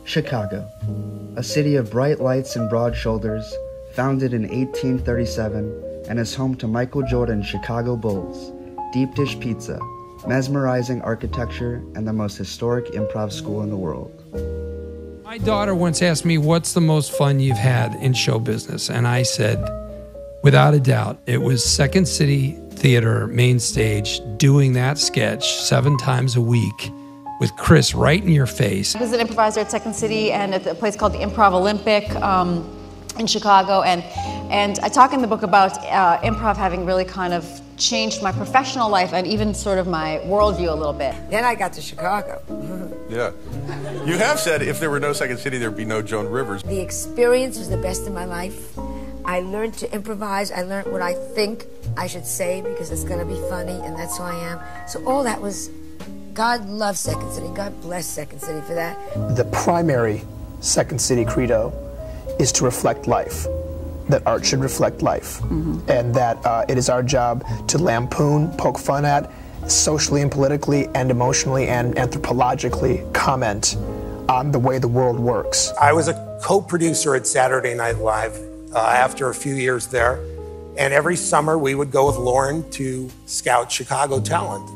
Chicago, a city of bright lights and broad shoulders, founded in 1837 and is home to Michael Jordan's Chicago Bulls, deep dish pizza, mesmerizing architecture, and the most historic improv school in the world. My daughter once asked me, what's the most fun you've had in show business? And I said, without a doubt, it was Second City Theater main stage doing that sketch 7 times a week with Chris right in your face. I was an improviser at Second City and at a place called the Improv Olympic in Chicago, and I talk in the book about improv having really kind of changed my professional life and even sort of my worldview a little bit. Then I got to Chicago. Yeah. You have said if there were no Second City, there'd be no Joan Rivers. The experience was the best in my life. I learned to improvise. I learned what I think I should say because it's going to be funny, and that's who I am. So all that was, God loves Second City. God bless Second City for that. The primary Second City credo is to reflect life, that art should reflect life, and that it is our job to lampoon, poke fun at, socially and politically and emotionally and anthropologically comment on the way the world works. I was a co-producer at Saturday Night Live after a few years there, and every summer we would go with Lauren to scout Chicago talent.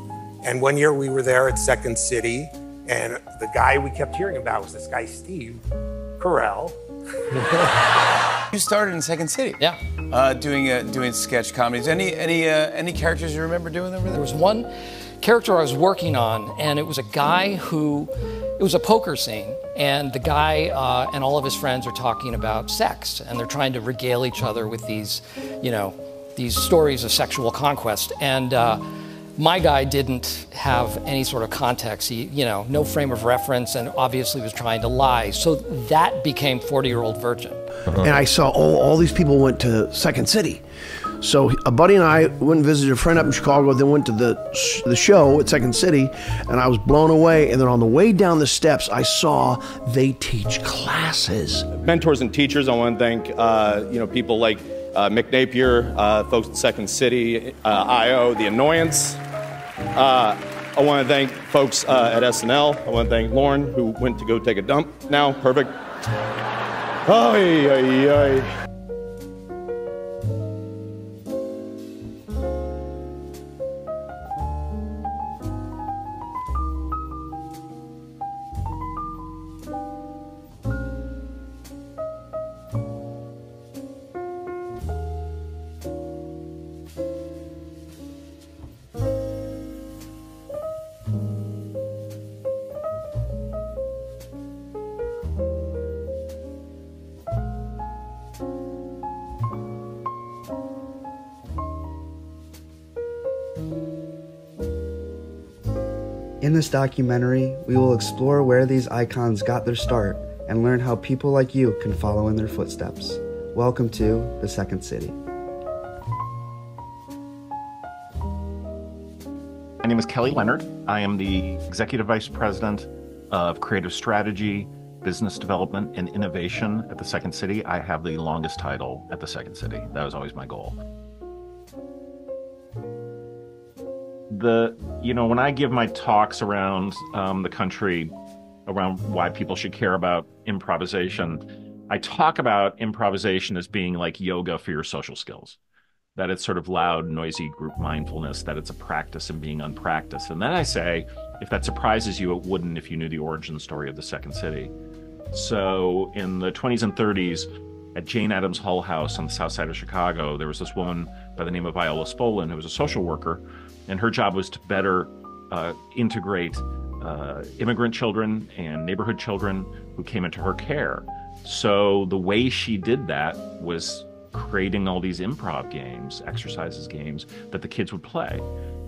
And one year we were there at Second City, and the guy we kept hearing about was this guy, Steve Carell. You started in Second City, yeah, doing sketch comedies. Any characters you remember doing over there? There was one character I was working on, and it was a guy who, it was a poker scene, and the guy and all of his friends are talking about sex, and they're trying to regale each other with these, you know, these stories of sexual conquest, and my guy didn't have any sort of context. He, you know, no frame of reference, and obviously was trying to lie. So that became 40-Year-Old Virgin. And I saw, all these people went to Second City. So a buddy and I went and visited a friend up in Chicago, then went to the show at Second City, and I was blown away. And then on the way down the steps, I saw they teach classes. Mentors and teachers, I want to thank you know, people like Mick Napier, folks at Second City, IO, The Annoyance. I want to thank folks at SNL. I want to thank Lauren, who went to go take a dump now. Perfect. Ay, ay, ay. In this documentary, we will explore where these icons got their start and learn how people like you can follow in their footsteps. Welcome to the Second City. My name is Kelly Leonard. I am the Executive Vice President of Creative Strategy, Business Development, and Innovation at the Second City. I have the longest title at the Second City. That was always my goal. You know, when I give my talks around the country, around why people should care about improvisation, I talk about improvisation as being like yoga for your social skills. That it's sort of loud, noisy group mindfulness, that it's a practice in being unpracticed. And then I say, if that surprises you, it wouldn't if you knew the origin story of the Second City. So in the 20s and 30s, at Jane Addams Hull House on the south side of Chicago, there was this woman by the name of Viola Spolin who was a social worker, and her job was to better integrate immigrant children and neighborhood children who came into her care. So the way she did that was creating all these improv games, exercises games, that the kids would play,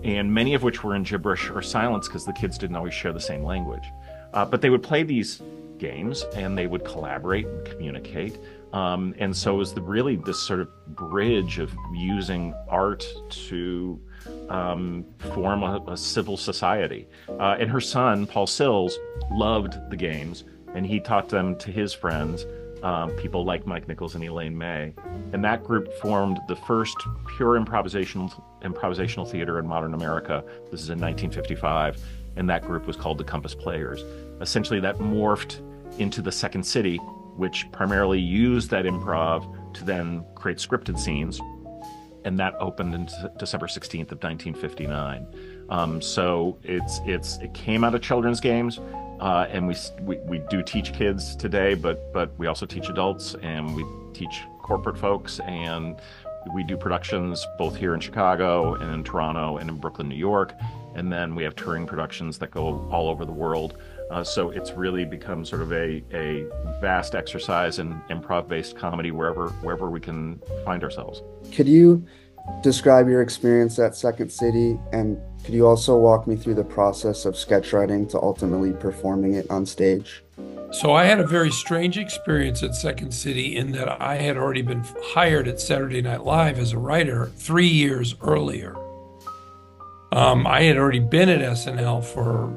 and many of which were in gibberish or silence because the kids didn't always share the same language. But they would play these games and they would collaborate and communicate. And so it was really this sort of bridge of using art to form a civil society. And her son, Paul Sills, loved the games, and he taught them to his friends, people like Mike Nichols and Elaine May. And that group formed the first pure improvisational theater in modern America. This is in 1955. And that group was called the Compass Players. Essentially, that morphed into the Second City, which primarily used that improv to then create scripted scenes. And that opened in December 16th of 1959. So it came out of children's games, and we do teach kids today, but we also teach adults, and we teach corporate folks, and we do productions both here in Chicago and in Toronto and in Brooklyn, New York, and then we have touring productions that go all over the world. So it's really become sort of a vast exercise in improv-based comedy wherever we can find ourselves. Could you describe your experience at Second City, and could you also walk me through the process of sketch writing to ultimately performing it on stage? So I had a very strange experience at Second City in that I had already been hired at Saturday Night Live as a writer 3 years earlier. I had already been at SNL for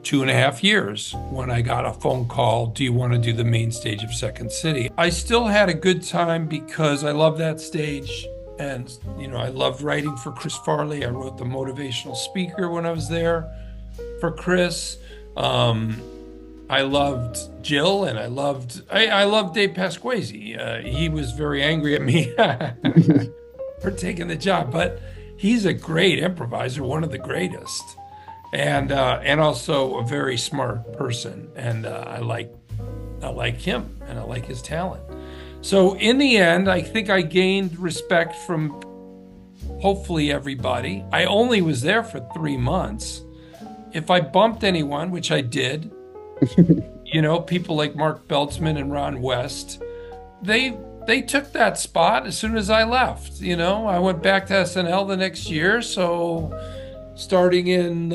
2.5 years when I got a phone call, do you want to do the main stage of Second City? I still had a good time because I love that stage. And, you know, I loved writing for Chris Farley. I wrote the motivational speaker when I was there for Chris. I loved Jill, and I loved Dave Pasquesi. He was very angry at me for taking the job, but he's a great improviser, one of the greatest, and also a very smart person. And I like him, and I like his talent. So in the end, I think I gained respect from hopefully everybody. I only was there for 3 months. If I bumped anyone, which I did, you know, people like Mark Beltzman and Ron West, they took that spot as soon as I left. You know, I went back to SNL the next year. So starting in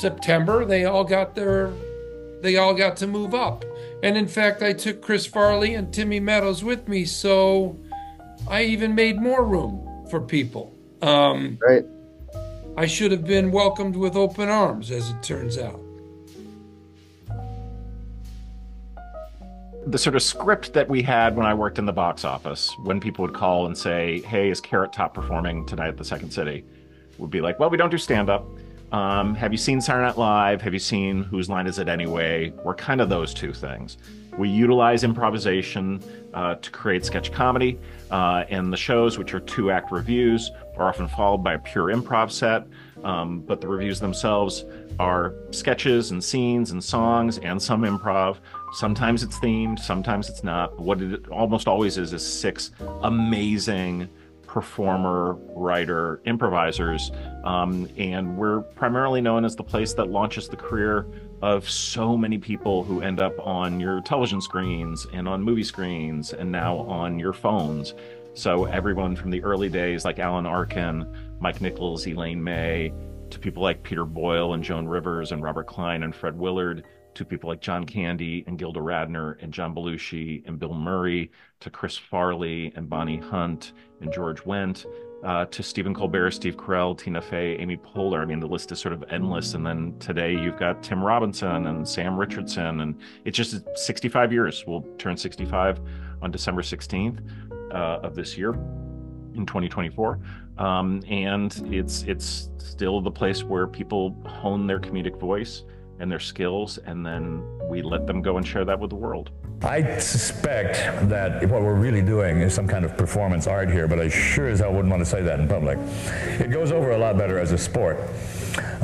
September, they all got to move up. And in fact, I took Chris Farley and Timmy Meadows with me, so I even made more room for people. Right. I should have been welcomed with open arms, as it turns out. The sort of script that we had when I worked in the box office, when people would call and say, hey, is Carrot Top performing tonight at the Second City? Would be like, well, we don't do stand-up. Have you seen Saturday Night Live? Have you seen Whose Line Is It Anyway? We're kind of those two things. We utilize improvisation to create sketch comedy, and the shows, which are 2-act reviews, are often followed by a pure improv set, but the reviews themselves are sketches and scenes and songs and some improv. Sometimes it's themed, sometimes it's not. What it almost always is 6 amazing performer, writer, improvisers, and we're primarily known as the place that launches the career of so many people who end up on your television screens and on movie screens and now on your phones. So everyone from the early days like Alan Arkin, Mike Nichols, Elaine May, to people like Peter Boyle and Joan Rivers and Robert Klein and Fred Willard, to people like John Candy and Gilda Radner and John Belushi and Bill Murray, to Chris Farley and Bonnie Hunt and George Wendt, to Stephen Colbert, Steve Carell, Tina Fey, Amy Poehler. I mean, the list is sort of endless. And then today you've got Tim Robinson and Sam Richardson, and it's just 65 years. We'll turn 65 on December 16th of this year in 2024. And it's still the place where people hone their comedic voice and their skills, and then we let them go and share that with the world. I suspect that what we're really doing is some kind of performance art here, but I sure as hell wouldn't want to say that in public. It goes over a lot better as a sport.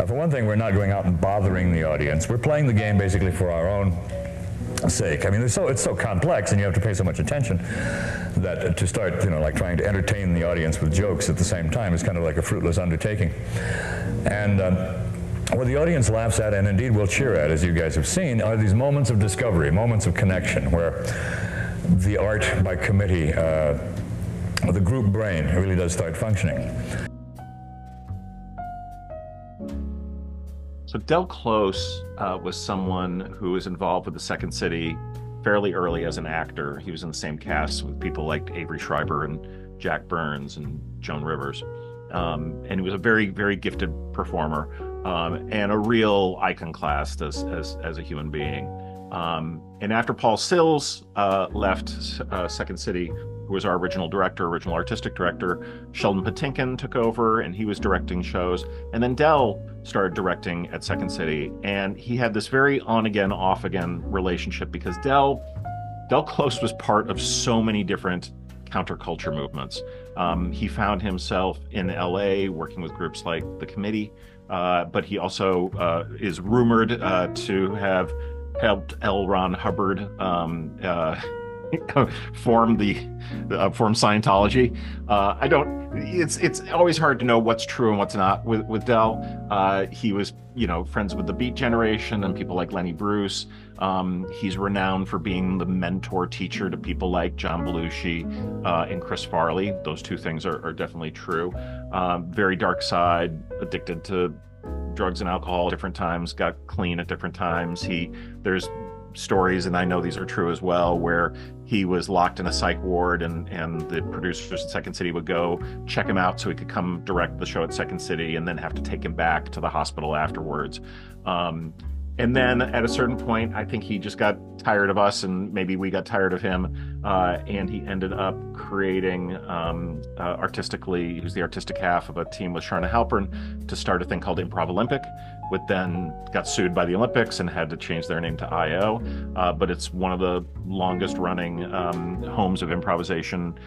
For one thing, we're not going out and bothering the audience. We're playing the game basically for our own sake. I mean, it's so complex, and you have to pay so much attention that to start, you know, like trying to entertain the audience with jokes at the same time is kind of like a fruitless undertaking. And what the audience laughs at, and indeed will cheer at, as you guys have seen, are these moments of discovery, moments of connection, where the art by committee, the group brain really does start functioning. So Del Close was someone who was involved with the Second City fairly early as an actor. He was in the same cast with people like Avery Schreiber and Jack Burns and Joan Rivers. And he was a very, very gifted performer. And a real iconoclast as a human being. And after Paul Sills left Second City, who was our original director, original artistic director. Sheldon Patinkin took over, and he was directing shows. And then Del started directing at Second City, and he had this very on-again, off-again relationship because Del Close was part of so many different counterculture movements. He found himself in LA working with groups like The Committee, but he also is rumored to have helped L. Ron Hubbard form Scientology. It's always hard to know what's true and what's not with Del. He was, friends with the Beat Generation and people like Lenny Bruce. He's renowned for being the mentor teacher to people like John Belushi and Chris Farley. Those two things are definitely true. Very dark side, addicted to drugs and alcohol at different times, got clean at different times. There's stories, and I know these are true as well, where he was locked in a psych ward and the producers at Second City would go check him out so he could come direct the show at Second City and then have to take him back to the hospital afterwards. And then at a certain point, I think he just got tired of us, and maybe we got tired of him, and he ended up creating, artistically, he was the artistic half of a team with Sharna Halpern to start a thing called Improv Olympic, which then got sued by the Olympics and had to change their name to IO. But it's one of the longest running homes of improvisation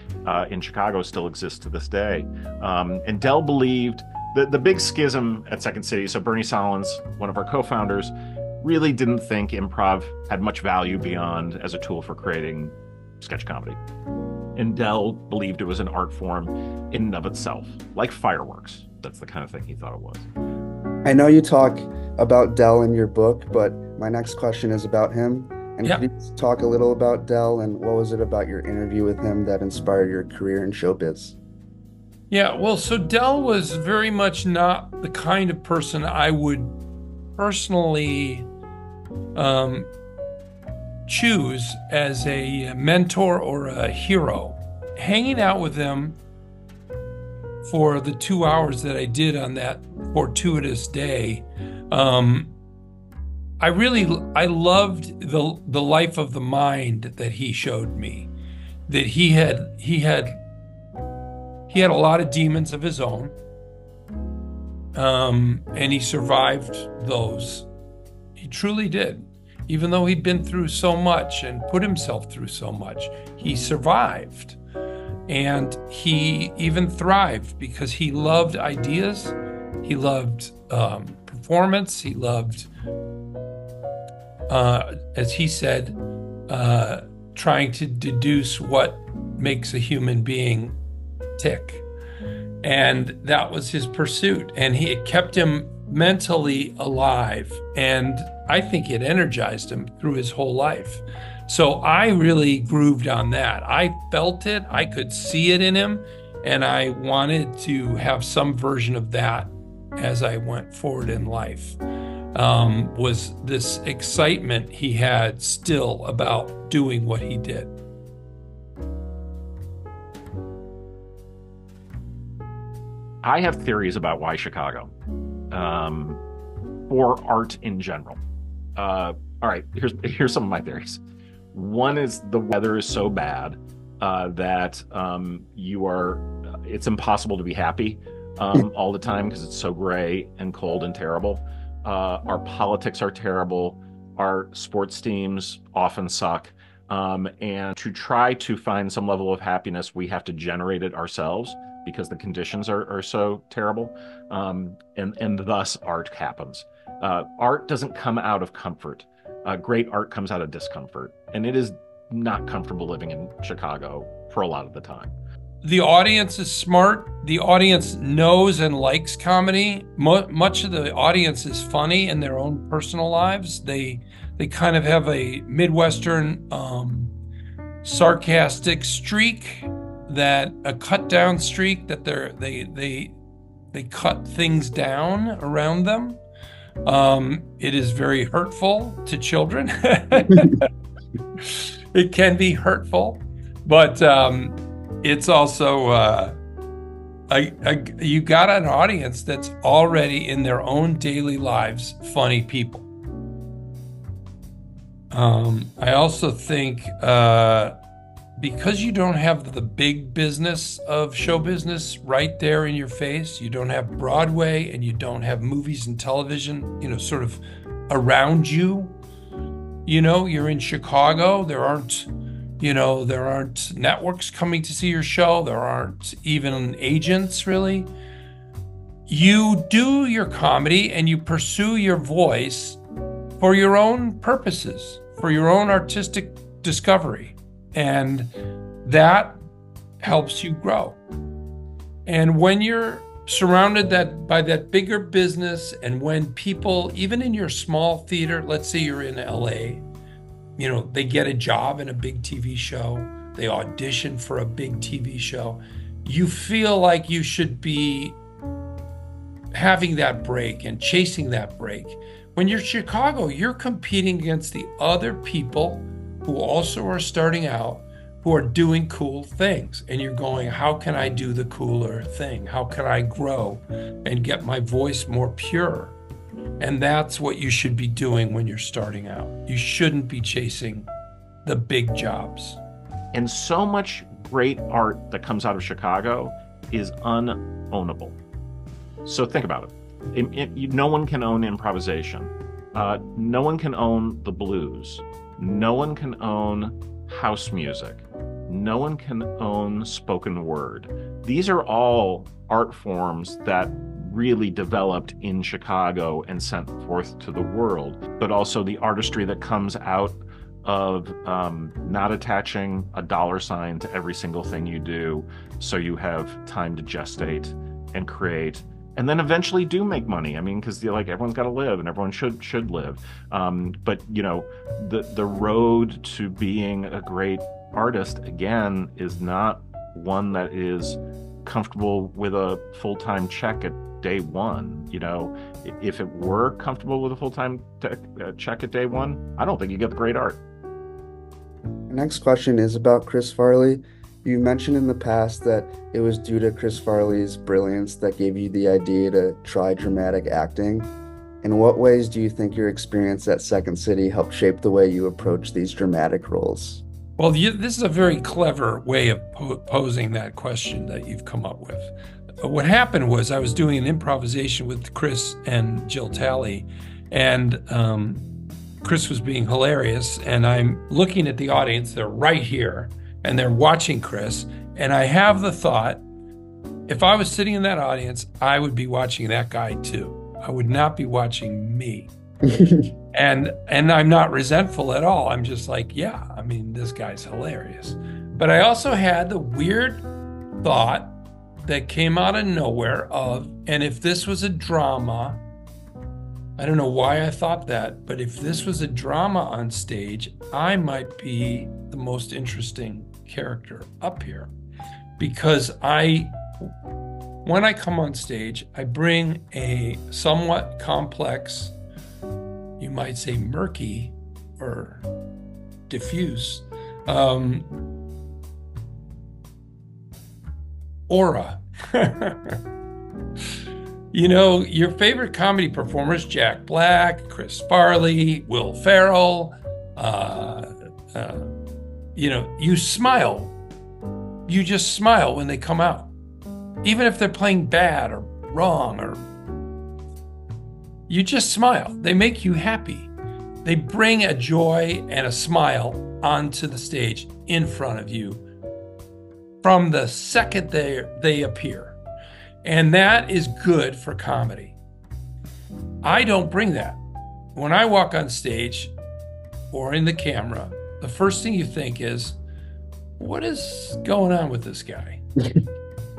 in Chicago, still exists to this day. And Del believed the big schism at Second City. So Bernie Solins, one of our co-founders, really didn't think improv had much value beyond as a tool for creating sketch comedy. And Del believed it was an art form in and of itself, like fireworks. That's the kind of thing he thought it was. I know you talk about Del in your book, but my next question is about him. And could you talk a little about Del, and what was it about your interview with him that inspired your career in showbiz? Yeah, well, so Del was very much not the kind of person I would personally choose as a mentor or a hero. Hanging out with him for the 2 hours that I did on that fortuitous day, I loved the life of the mind that he showed me. That he had a lot of demons of his own, and he survived those. He truly did. Even though he'd been through so much and put himself through so much, he survived. And he even thrived because he loved ideas, he loved performance, he loved, as he said, trying to deduce what makes a human being tick. And that was his pursuit. And it kept him mentally alive. And I think it energized him through his whole life. So I really grooved on that. I felt it, I could see it in him, and I wanted to have some version of that as I went forward in life. Was this excitement he had still about doing what he did. I have theories about why Chicago, for art in general. All right, here's some of my theories. One is the weather is so bad that it's impossible to be happy all the time because it's so gray and cold and terrible. Our politics are terrible. Our sports teams often suck. And to try to find some level of happiness, we have to generate it ourselves because the conditions are so terrible. And thus art happens. Art doesn't come out of comfort. Great art comes out of discomfort. And it is not comfortable living in Chicago for a lot of the time. The audience is smart. The audience knows and likes comedy. Much of the audience is funny in their own personal lives. They kind of have a Midwestern sarcastic streak, a cut down streak that they cut things down around them. It is very hurtful to children. It can be hurtful, but it's also you got an audience that's already in their own daily lives funny people. I also think because you don't have the big business of show business right there in your face, you don't have Broadway and you don't have movies and television, you know, sort of around you. You know, you're in Chicago, there aren't networks coming to see your show, there aren't even agents really. You do your comedy and you pursue your voice for your own purposes, for your own artistic discovery. And that helps you grow. And when you're surrounded by that bigger business, and when people, even in your small theater, let's say you're in LA, you know, they get a job in a big TV show, they audition for a big TV show, you feel like you should be having that break and chasing that break. When you're Chicago, you're competing against the other people who also are starting out, who are doing cool things. And you're going, how can I do the cooler thing? How can I grow and get my voice more pure? And that's what you should be doing when you're starting out. You shouldn't be chasing the big jobs. And so much great art that comes out of Chicago is unownable. So think about it. No one can own improvisation. No one can own the blues. No one can own house music. No one can own spoken word. These are all art forms that really developed in Chicago and sent forth to the world, but also the artistry that comes out of not attaching a dollar sign to every single thing you do, so you have time to gestate and create, and then eventually do make money. I mean, because like everyone's got to live, and everyone should live. But you know, the road to being a great artist again is not one that is comfortable with a full-time check at day one. You know, if it were comfortable with a full-time check at day one, I don't think you get the great art. The next question is about Chris Farley. You mentioned in the past that it was due to Chris Farley's brilliance that gave you the idea to try dramatic acting. In what ways do you think your experience at Second City helped shape the way you approach these dramatic roles? Well, this is a very clever way of posing that question that you've come up with. What happened was I was doing an improvisation with Chris and Jill Talley, and Chris was being hilarious, and I'm looking at the audience, they're right here, and they're watching Chris, and I have the thought, if I was sitting in that audience, I would be watching that guy too. I would not be watching me. And I'm not resentful at all. I'm just like, yeah, I mean, this guy's hilarious. But I also had the weird thought that came out of nowhere of, and if this was a drama, I don't know why I thought that, but if this was a drama on stage, I might be the most interesting character up here. Because when I come on stage, I bring a somewhat complex, you might say murky or diffuse, aura. You know, your favorite comedy performers, Jack Black, Chris Farley, Will Ferrell, you know, you smile. You just smile when they come out. Even if they're playing bad or wrong, or you just smile. They make you happy. They bring a joy and a smile onto the stage in front of you from the second they appear. And that is good for comedy. I don't bring that. When I walk on stage or in the camera, the first thing you think is, what is going on with this guy?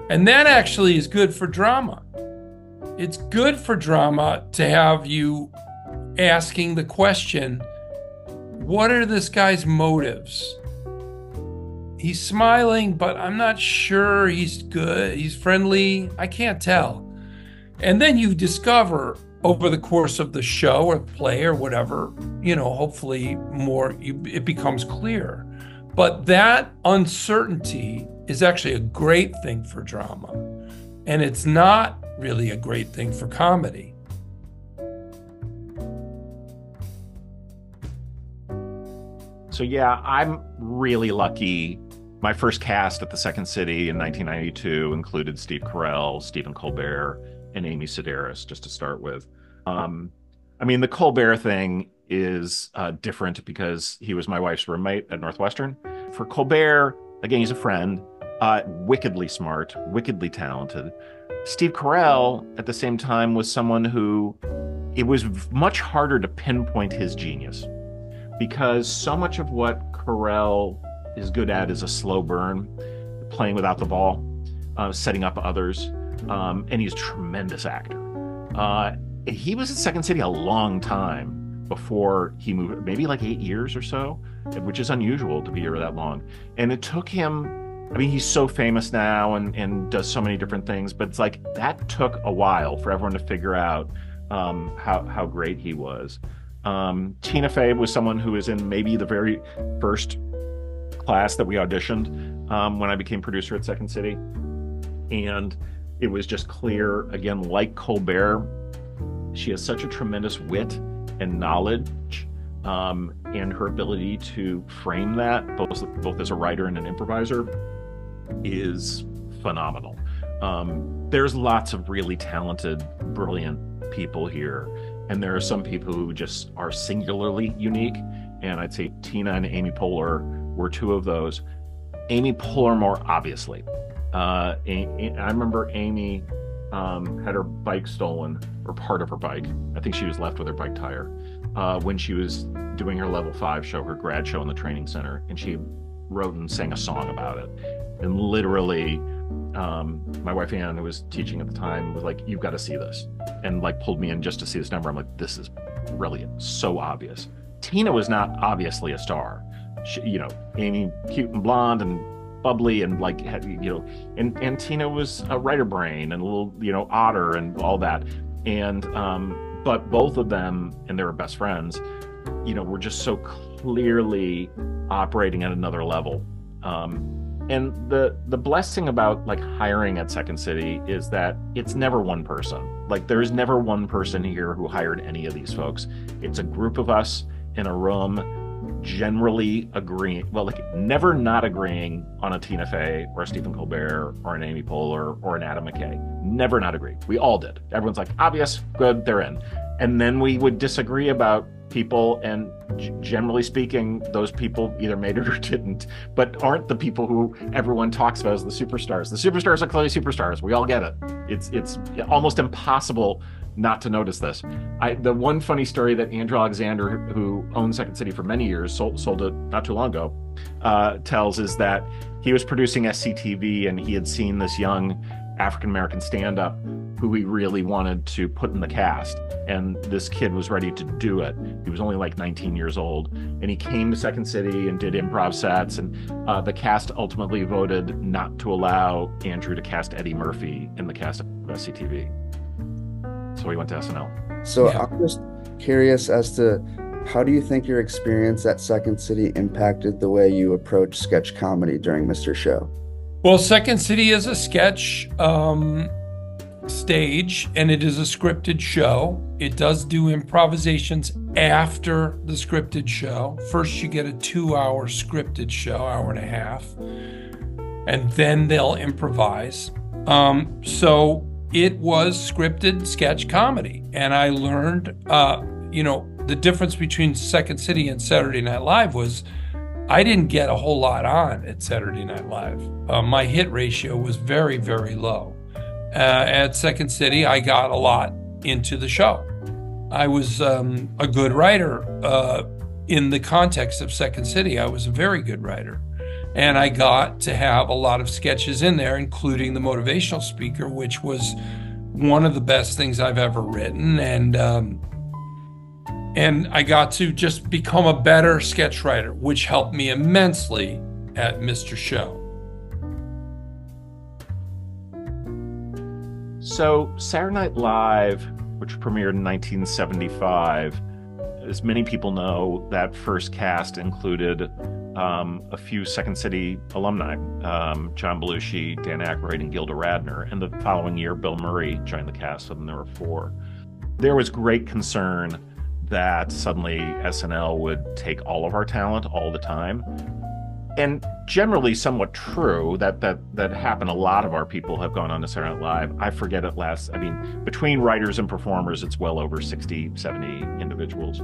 And that actually is good for drama. It's good for drama to have you asking the question, what are this guy's motives? He's smiling, but I'm not sure he's good. He's friendly. I can't tell. And then you discover over the course of the show or play or whatever, you know, hopefully it becomes clear. But that uncertainty is actually a great thing for drama. And it's not really a great thing for comedy. So yeah, I'm really lucky My first cast at the Second City in 1992 included Steve Carell, Stephen Colbert, and Amy Sedaris, just to start with. I mean, the Colbert thing is different because he was my wife's roommate at Northwestern. For Colbert, again, he's a friend, wickedly smart, wickedly talented. Steve Carell, at the same time, was someone who it was much harder to pinpoint his genius because so much of what Carell is good at is a slow burn, playing without the ball, setting up others, and he's a tremendous actor. He was at Second City a long time before he moved, maybe like 8 years or so, which is unusual to be here that long. And it took him, I mean, he's so famous now and does so many different things, but it's like that took a while for everyone to figure out how great he was. Tina Fey was someone who was in maybe the very first class that we auditioned when I became producer at Second City. And it was just clear, again, like Colbert, she has such a tremendous wit and knowledge, and her ability to frame that, both as a writer and an improviser, is phenomenal. There's lots of really talented, brilliant people here, and there are some people who just are singularly unique, and I'd say Tina and Amy Poehler were two of those. Amy Poehler more obviously. I remember Amy had her bike stolen, or part of her bike. I think she was left with her bike tire when she was doing her level 5 show, her grad show in the training center, and she wrote and sang a song about it. And literally, my wife Ann, who was teaching at the time, was like, "You've got to see this," and like pulled me in just to see this number. I'm like, "This is brilliant, so obvious." Tina was not obviously a star. She, Amy, cute and blonde and bubbly and like, and Tina was a writer brain and a little, odder and all that. And, but both of them, and they were best friends, were just so clearly operating at another level. And the blessing about like hiring at Second City is that it's never one person. Like there's never one person here who hired any of these folks. It's a group of us in a room, generally agreeing, never not agreeing on a Tina Fey or a Stephen Colbert or an Amy Poehler or an Adam McKay. Never not agree. We all did. Everyone's like, obvious, good, they're in. And then we would disagree about people, and generally speaking, those people either made it or didn't, but aren't the people who everyone talks about as the superstars. The superstars are clearly superstars. We all get it. It's almost impossible not to notice this. The one funny story that Andrew Alexander, who owned Second City for many years, sold it not too long ago, tells is that he was producing SCTV and he had seen this young African-American stand-up who he really wanted to put in the cast. And this kid was ready to do it. He was only like 19 years old. And he came to Second City and did improv sets. And the cast ultimately voted not to allow Andrew to cast Eddie Murphy in the cast of SCTV. So he went to SNL. So yeah. I'm just curious as to how do you think your experience at Second City impacted the way you approach sketch comedy during Mr. Show? Well, Second City is a sketch stage, and it is a scripted show. It does do improvisations after the scripted show. First, you get a 2-hour scripted show, hour and a half, and then they'll improvise. So it was scripted sketch comedy, and I learned, the difference between Second City and Saturday Night Live was I didn't get a whole lot on at Saturday Night Live. My hit ratio was very, very low. At Second City, I got a lot into the show. I was a good writer in the context of Second City. I was a very good writer. And I got to have a lot of sketches in there, including the motivational speaker, which was one of the best things I've ever written. And I got to just become a better sketch writer, which helped me immensely at Mr. Show. So Saturday Night Live, which premiered in 1975, as many people know, that first cast included a few Second City alumni, John Belushi, Dan Aykroyd, and Gilda Radner. And the following year, Bill Murray joined the cast, and there were 4. There was great concern that suddenly SNL would take all of our talent all the time. and generally somewhat true that happened. A lot of our people have gone on to Saturday Night Live. I forget it last. I mean, between writers and performers, it's well over 60, 70 individuals.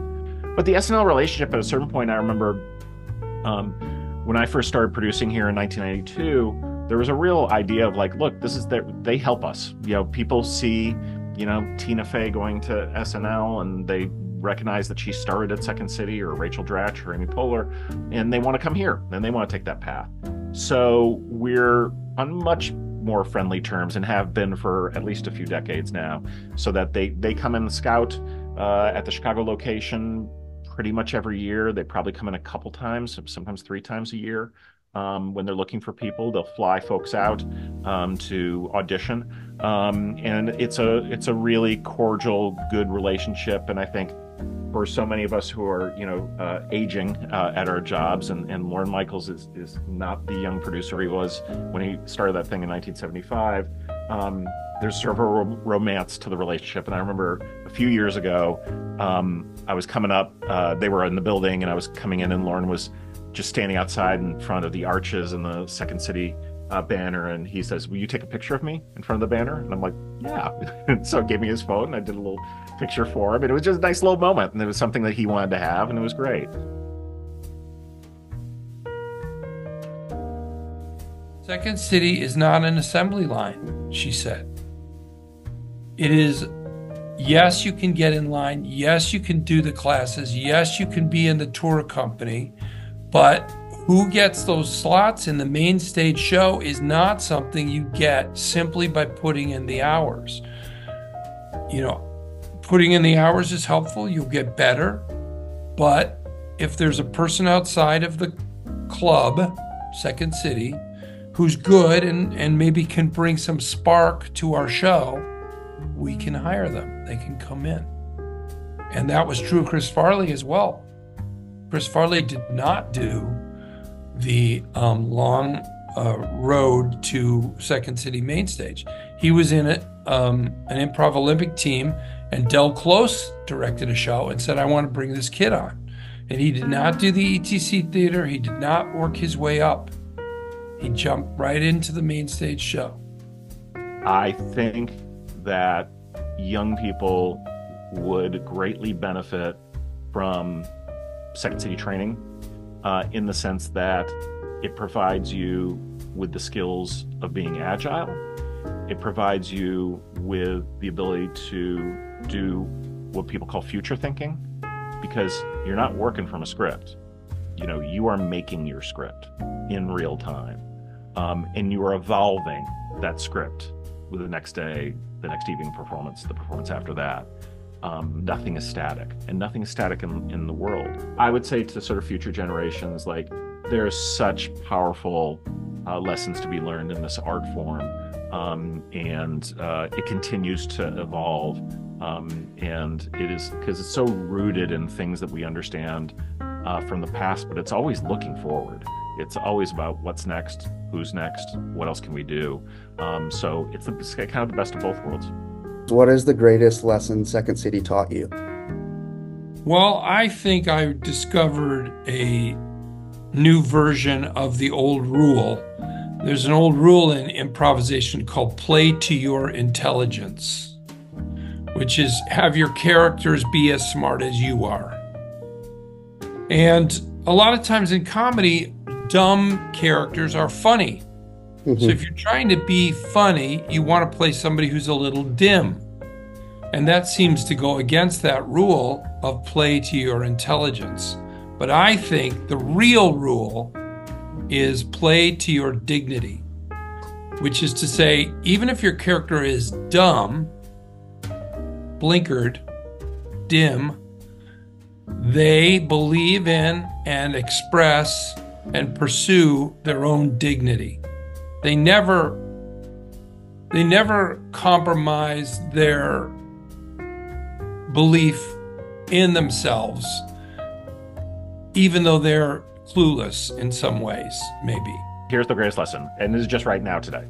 But the SNL relationship, at a certain point, I remember when I first started producing here in 1992, there was a real idea of like, look, this is they help us. You know, people see, you know, Tina Fey going to SNL and they recognize that she started at Second City, or Rachel Dratch or Amy Poehler, and they want to come here and they want to take that path. So we're on much more friendly terms and have been for at least a few decades now, so that they come in and scout at the Chicago location pretty much every year. They probably come in a couple times, sometimes 3 times a year. When they're looking for people, they'll fly folks out to audition, and it's a really cordial, good relationship. And I think for so many of us who are, you know, aging at our jobs, and Lorne Michaels is not the young producer he was when he started that thing in 1975. There's sort of a romance to the relationship. And I remember a few years ago, I was coming up, they were in the building, and I was coming in, and Lorne was just standing outside in front of the arches and the Second City banner, and he says, "Will you take a picture of me in front of the banner?" And I'm like, "Yeah." And so he gave me his phone, and I did a little picture for him, and it was just a nice little moment, and it was something that he wanted to have, and it was great. Second City is not an assembly line, she said. It is, yes, you can get in line. Yes, you can do the classes. Yes, you can be in the tour company. But who gets those slots in the main stage show is not something you get simply by putting in the hours. You know, putting in the hours is helpful. You'll get better. But if there's a person outside of the club, Second City, who's good and maybe can bring some spark to our show, we can hire them. They can come in. And that was true of Chris Farley as well. Chris Farley did not do the long road to Second City main stage. He was in an Improv Olympic team, and Del Close directed a show and said, "I want to bring this kid on." And he did not do the ETC theater. He did not work his way up. He jumped right into the main stage show. I think that young people would greatly benefit from Second City training, in the sense that it provides you with the skills of being agile. It provides you with the ability to do what people call future thinking, because you're not working from a script. You know, you are making your script in real time, and you are evolving that script with the next day, the next evening performance, the performance after that. Nothing is static, and nothing is static in the world. I would say to sort of future generations, like, there's such powerful lessons to be learned in this art form, and it continues to evolve, and it is because it's so rooted in things that we understand from the past, but it's always looking forward. It's always about what's next, who's next, what else can we do. So it's kind of the best of both worlds. What is the greatest lesson Second City taught you? Well, I think I discovered a new version of the old rule. There's an old rule in improvisation called play to your intelligence, which is have your characters be as smart as you are. And a lot of times in comedy, dumb characters are funny. So if you're trying to be funny, you want to play somebody who's a little dim. And that seems to go against that rule of play to your intelligence. But I think the real rule is play to your dignity, which is to say, even if your character is dumb, blinkered, dim, they believe in and express and pursue their own dignity. They never compromise their belief in themselves, even though they're clueless in some ways, maybe. Here's the greatest lesson, and this is just right now today,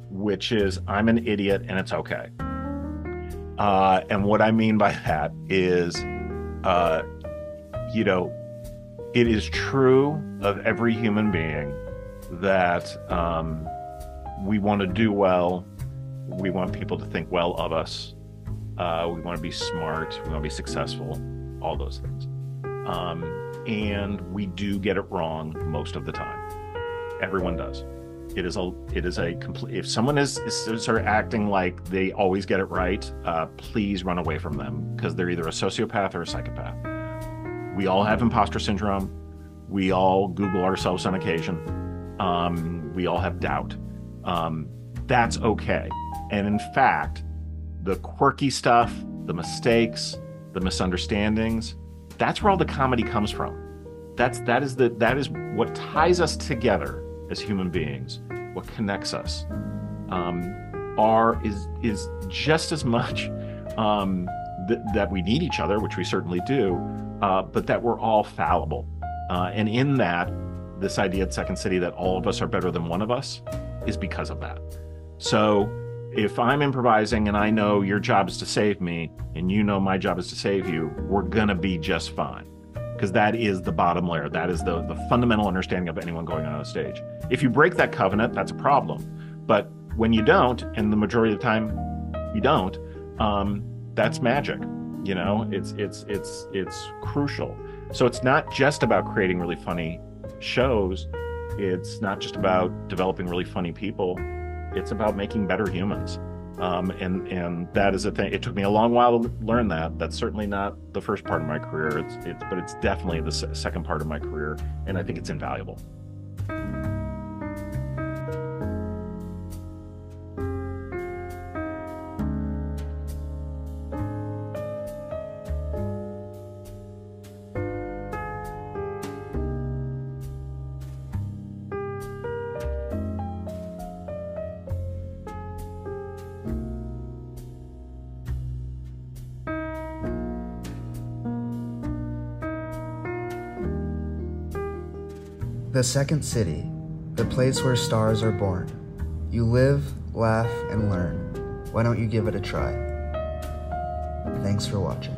which is I'm an idiot and it's okay. And what I mean by that is, you know, It is true of every human being that we want to do well. We want people to think well of us. We want to be smart. We want to be successful. All those things. And we do get it wrong most of the time. Everyone does. It is a complete. If someone is sort of acting like they always get it right, please run away from them, because they're either a sociopath or a psychopath. We all have imposter syndrome. We all Google ourselves on occasion. We all have doubt. That's okay. And in fact, the quirky stuff, the mistakes, the misunderstandings, that's where all the comedy comes from. That is what ties us together as human beings. What connects us is just as much that we need each other, which we certainly do, but that we're all fallible. And in that, this idea at Second City that all of us are better than one of us is because of that. So if I'm improvising and I know your job is to save me and you know my job is to save you, we're gonna be just fine. Because that is the bottom layer. That is the fundamental understanding of anyone going on a stage. If you break that covenant, that's a problem. But when you don't, and the majority of the time you don't, that's magic. You know, it's crucial. So it's not just about creating really funny shows. It's not just about developing really funny people. It's about making better humans. And that is a thing. It took me a long while to learn that. That's certainly not the first part of my career. But it's definitely the second part of my career, and I think it's invaluable. The Second City, the place where stars are born. You live, laugh, and learn. Why don't you give it a try? Thanks for watching.